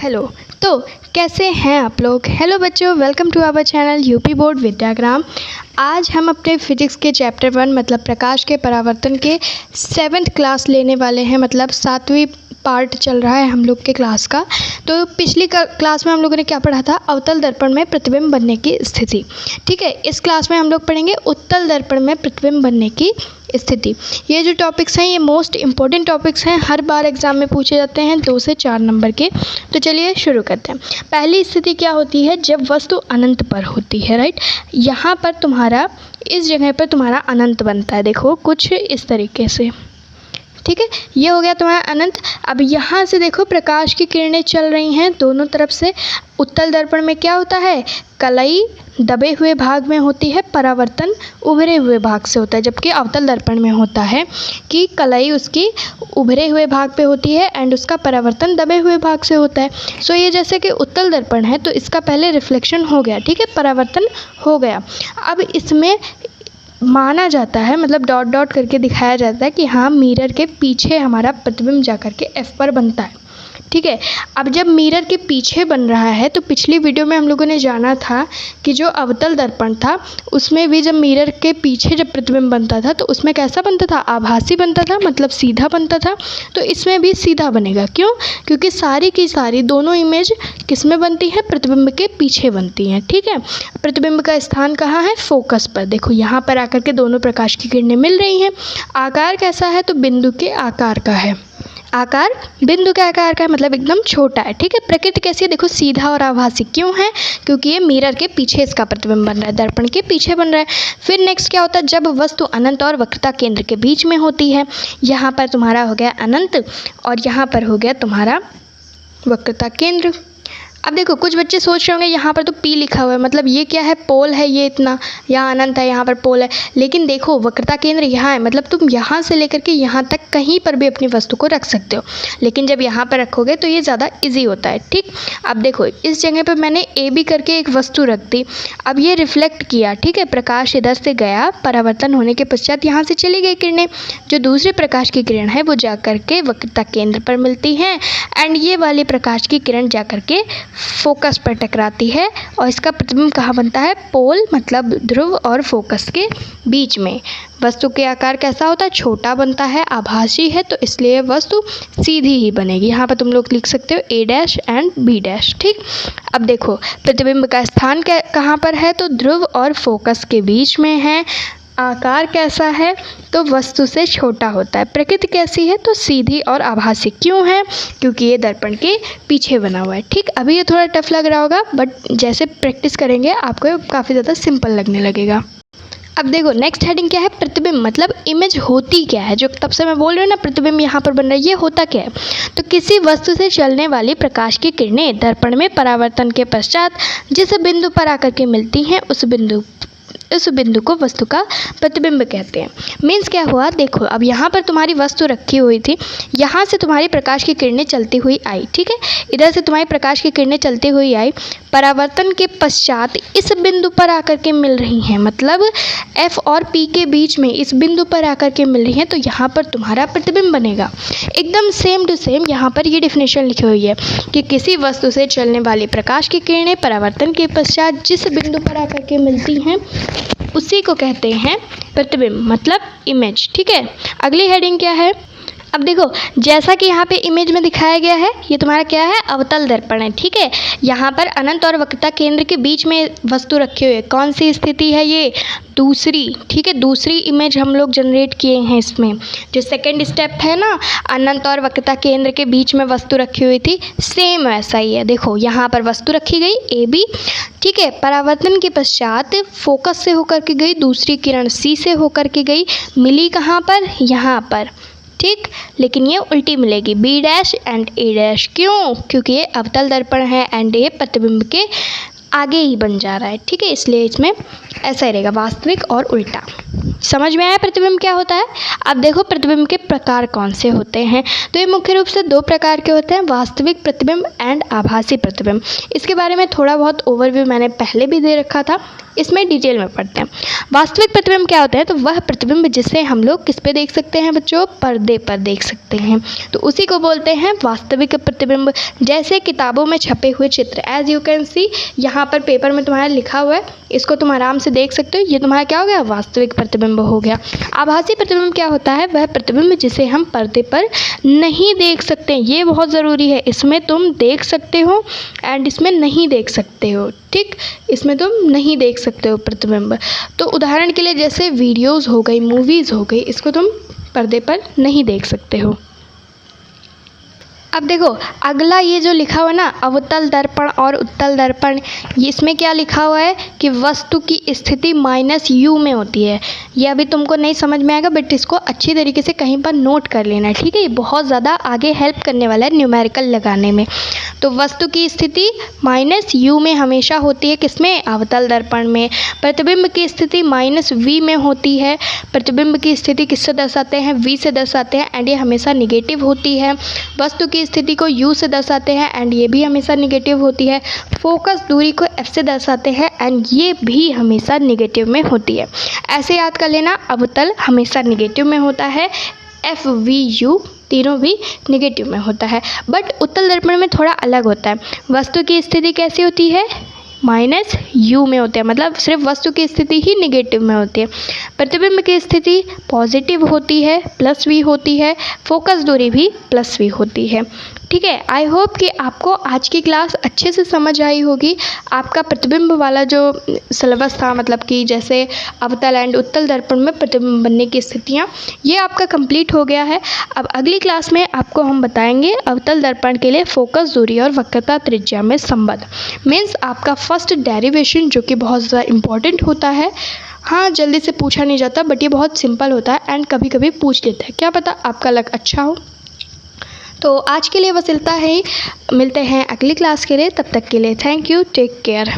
Hello. तो कैसे हैं आप लोग। हेलो बच्चों, welcome to our channel UP board Vidyagram. आज हम अपने फिजिक्स के चैप्टर 1 मतलब प्रकाश के परावर्तन के 7th क्लास लेने वाले हैं। मतलब 7वीं पार्ट चल रहा है हम लोग के क्लास का। तो पिछली क्लास में हम लोगों ने क्या पढ़ा था, अवतल दर्पण में प्रतिबिंब बनने की स्थिति। ठीक है, इस क्लास में हम लोग पढ़ेंगे उत्तल दर्पण में प्रतिबिंब बनने की स्थिति। ये जो टॉपिक्स हैं ये मोस्ट इम्पॉर्टेंट टॉपिक्स हैं, हर बार एग्जाम में पूछे जाते हैं 2 से 4 नंबर के। तो चलिए शुरू करते हैं। पहली स्थिति क्या होती है, जब वस्तु अनंत पर होती है। राइट, यहाँ पर तुम्हारा इस जगह पर तुम्हारा अनंत बनता है। देखो कुछ इस तरीके से, ठीक है, ये हो गया तुम्हारा अनंत। अब यहाँ से देखो प्रकाश की किरणें चल रही हैं दोनों तरफ से। उत्तल दर्पण में क्या होता है, कलई दबे हुए भाग में होती है, परावर्तन उभरे हुए भाग से होता है। जबकि अवतल दर्पण में होता है कि कलई उसकी उभरे हुए भाग पे होती है एंड उसका परावर्तन दबे हुए भाग से होता है। सो ये जैसे कि उत्तल दर्पण है तो इसका पहले रिफ्लेक्शन हो गया, ठीक है, परावर्तन हो गया। अब इसमें माना जाता है, मतलब डॉट डॉट करके दिखाया जाता है कि हाँ मिरर के पीछे हमारा प्रतिबिंब जा करके F पर बनता है। ठीक है, अब जब मिरर के पीछे बन रहा है तो पिछली वीडियो में हम लोगों ने जाना था कि जो अवतल दर्पण था उसमें भी जब मिरर के पीछे जब प्रतिबिंब बनता था तो उसमें कैसा बनता था, आभासी बनता था, मतलब सीधा बनता था। तो इसमें भी सीधा बनेगा। क्यों? क्योंकि सारी की सारी दोनों इमेज किस में बनती है, प्रतिबिंब के पीछे बनती हैं। ठीक है, प्रतिबिंब का स्थान कहाँ है, फोकस पर। देखो यहाँ पर आकर के दोनों प्रकाश की किरणें मिल रही हैं। आकार कैसा है, तो बिंदु के आकार का है। आकार बिंदु के आकार का है, मतलब एकदम छोटा है। ठीक है, प्रकृति कैसी है, देखो सीधा और आभासी। क्यों है, क्योंकि ये मिरर के पीछे इसका प्रतिबिंब बन रहा है, दर्पण के पीछे बन रहा है। फिर नेक्स्ट क्या होता है, जब वस्तु अनंत और वक्रता केंद्र के बीच में होती है। यहाँ पर तुम्हारा हो गया अनंत और यहाँ पर हो गया तुम्हारा वक्रता केंद्र। अब देखो कुछ बच्चे सोच रहे होंगे यहाँ पर तो P लिखा हुआ है, मतलब ये क्या है, पोल है ये इतना, यहाँ अनंत है यहाँ पर पोल है। लेकिन देखो वक्रता केंद्र यहाँ है, मतलब तुम यहाँ से लेकर के यहाँ तक कहीं पर भी अपनी वस्तु को रख सकते हो। लेकिन जब यहाँ पर रखोगे तो ये ज़्यादा इजी होता है। ठीक, अब देखो इस जगह पर मैंने AB करके एक वस्तु रख दी। अब ये रिफ्लेक्ट किया, ठीक है, प्रकाश इधर से गया, परावर्तन होने के पश्चात यहाँ से चली गई किरणें। जो दूसरे प्रकाश की किरण है वो जा करके वक्रता केंद्र पर मिलती है एंड ये वाली प्रकाश की किरण जा करके फोकस पर टकराती है और इसका प्रतिबिंब कहाँ बनता है, पोल मतलब ध्रुव और फोकस के बीच में। वस्तु के आकार कैसा होता है, छोटा बनता है, आभासी है, तो इसलिए वस्तु सीधी ही बनेगी। यहाँ पर तुम लोग लिख सकते हो A' एंड B'। ठीक, अब देखो प्रतिबिंब का स्थान कहाँ पर है, तो ध्रुव और फोकस के बीच में है। आकार कैसा है, तो वस्तु से छोटा होता है। प्रकृति कैसी है, तो सीधी और आभासी। क्यों है, क्योंकि ये दर्पण के पीछे बना हुआ है। ठीक, अभी ये थोड़ा टफ लग रहा होगा बट जैसे प्रैक्टिस करेंगे आपको काफ़ी ज़्यादा सिंपल लगने लगेगा। अब देखो नेक्स्ट हेडिंग क्या है, प्रतिबिंब मतलब इमेज होती क्या है। जो तब से मैं बोल रही हूँ ना प्रतिबिंब यहाँ पर बन रहा है, ये होता क्या है, तो किसी वस्तु से चलने वाली प्रकाश की किरणें दर्पण में परावर्तन के पश्चात जिस बिंदु पर आकर के मिलती हैं उस बिंदु को वस्तु का प्रतिबिंब कहते हैं। मीन्स क्या हुआ, देखो अब यहाँ पर तुम्हारी वस्तु रखी हुई थी, यहाँ से तुम्हारी प्रकाश की किरणें चलती हुई आई। ठीक है, इधर से तुम्हारी प्रकाश की किरणें चलती हुई आई, परावर्तन के पश्चात इस बिंदु पर आकर के मिल रही हैं, मतलब F और P के बीच में इस बिंदु पर आकर के मिल रही हैं, तो यहाँ पर तुम्हारा प्रतिबिंब बनेगा। एकदम सेम टू सेम यहाँ पर ये डेफिनेशन लिखी हुई है कि किसी वस्तु से चलने वाली प्रकाश की किरणें परावर्तन के पश्चात जिस बिंदु पर आकर के मिलती हैं उसी को कहते हैं प्रतिबिंब मतलब इमेज। ठीक है, अगली हेडिंग क्या है, अब देखो जैसा कि यहाँ पे इमेज में दिखाया गया है ये तुम्हारा क्या है, अवतल दर्पण है। ठीक है, यहाँ पर अनंत और वक्रता केंद्र के बीच में वस्तु रखी हुई है। कौन सी स्थिति है ये, दूसरी। ठीक है, दूसरी इमेज हम लोग जनरेट किए हैं इसमें। जो सेकंड स्टेप है ना, अनंत और वक्रता केंद्र के बीच में वस्तु रखी हुई थी, सेम वैसा ही है। देखो यहाँ पर वस्तु रखी गई AB, ठीक है, परावर्तन के पश्चात फोकस से होकर के गई, दूसरी किरण C से होकर के गई, मिली कहाँ पर, यहाँ पर। ठीक, लेकिन ये उल्टी मिलेगी B' एंड A'। क्यों, क्योंकि ये अवतल दर्पण है एंड ये प्रतिबिंब के आगे ही बन जा रहा है। ठीक है, इसलिए इसमें ऐसा ही रहेगा, वास्तविक और उल्टा। समझ में आया प्रतिबिंब क्या होता है? अब देखो प्रतिबिंब के प्रकार कौन से होते हैं। तो ये मुख्य रूप से दो प्रकार के होते हैं, वास्तविक प्रतिबिंब एंड आभासी प्रतिबिंब। इसके बारे में थोड़ा बहुत ओवरव्यू मैंने पहले भी दे रखा था, इसमें डिटेल में पढ़ते हैं। वास्तविक प्रतिबिंब क्या होता है? तो वह प्रतिबिंब जिसे हम लोग किस पे देख सकते हैं बच्चों? पर्दे पर देख सकते हैं, तो उसी को बोलते हैं वास्तविक प्रतिबिंब। जैसे किताबों में छपे हुए चित्र, एज यू कैन सी, यहाँ पर पेपर में तुम्हारा लिखा हुआ है, इसको तुम आराम से देख सकते हो। ये तुम्हारा क्या हो गया? वास्तविक प्रतिबिंब हो गया। आभासी प्रतिबिंब क्या होता है? वह प्रतिबिंब जिसे हम पर्दे पर नहीं देख सकते। ये बहुत ज़रूरी है, इसमें तुम देख सकते हो एंड इसमें नहीं देख सकते हो। ठीक, इसमें तुम नहीं देख सकते हो प्रतिबिंब। तो उदाहरण के लिए जैसे वीडियोज़ हो गई, मूवीज़ हो गई, इसको तुम पर्दे पर नहीं देख सकते हो। अब देखो अगला ये जो लिखा हुआ है ना, अवतल दर्पण और उत्तल दर्पण, ये इसमें क्या लिखा हुआ है कि वस्तु की स्थिति माइनस यू में होती है। ये अभी तुमको नहीं समझ में आएगा, बट इसको अच्छी तरीके से कहीं पर नोट कर लेना, ठीक है? ये बहुत ज़्यादा आगे हेल्प करने वाला है न्यूमेरिकल लगाने में। तो वस्तु की स्थिति माइनस यू में हमेशा होती है, किसमें? अवतल दर्पण में। प्रतिबिंब की स्थिति माइनस वी में होती है। प्रतिबिंब की स्थिति किससे दर्शाते हैं? वी से दर्शाते हैं, एंड ये हमेशा निगेटिव होती है। वस्तु की स्थिति को u से दर्शाते हैं, एंड ये भी हमेशा निगेटिव होती है। फोकस दूरी को f से दर्शाते हैं, एंड ये भी हमेशा निगेटिव में होती है। ऐसे याद कर लेना, अवतल हमेशा निगेटिव में होता है, f v u तीनों भी निगेटिव में होता है। बट उत्तल दर्पण में थोड़ा अलग होता है। वस्तु की स्थिति कैसी होती है? माइनस यू में होते हैं, मतलब सिर्फ वस्तु की स्थिति ही निगेटिव में होती है। प्रतिबिंब की स्थिति पॉजिटिव होती है, प्लस वी होती है। फोकस दूरी भी प्लस वी होती है। ठीक है, आई होप कि आपको आज की क्लास अच्छे से समझ आई होगी। आपका प्रतिबिंब वाला जो सिलेबस था, मतलब कि जैसे अवतल एंड उत्तल दर्पण में प्रतिबिंब बनने की स्थितियाँ, ये आपका कंप्लीट हो गया है। अब अगली क्लास में आपको हम बताएंगे अवतल दर्पण के लिए फोकस दूरी और वक्रता त्रिज्या में संबंध। मीन्स आपका फर्स्ट डेरिवेशन, जो कि बहुत ज़्यादा इम्पॉर्टेंट होता है। हाँ, जल्दी से पूछा नहीं जाता, बट ये बहुत सिंपल होता है एंड कभी कभी पूछ लेते हैं, क्या पता आपका लक अच्छा हो। तो आज के लिए बस इतना ही, मिलते हैं अगली क्लास के लिए, तब तक के लिए थैंक यू, टेक केयर।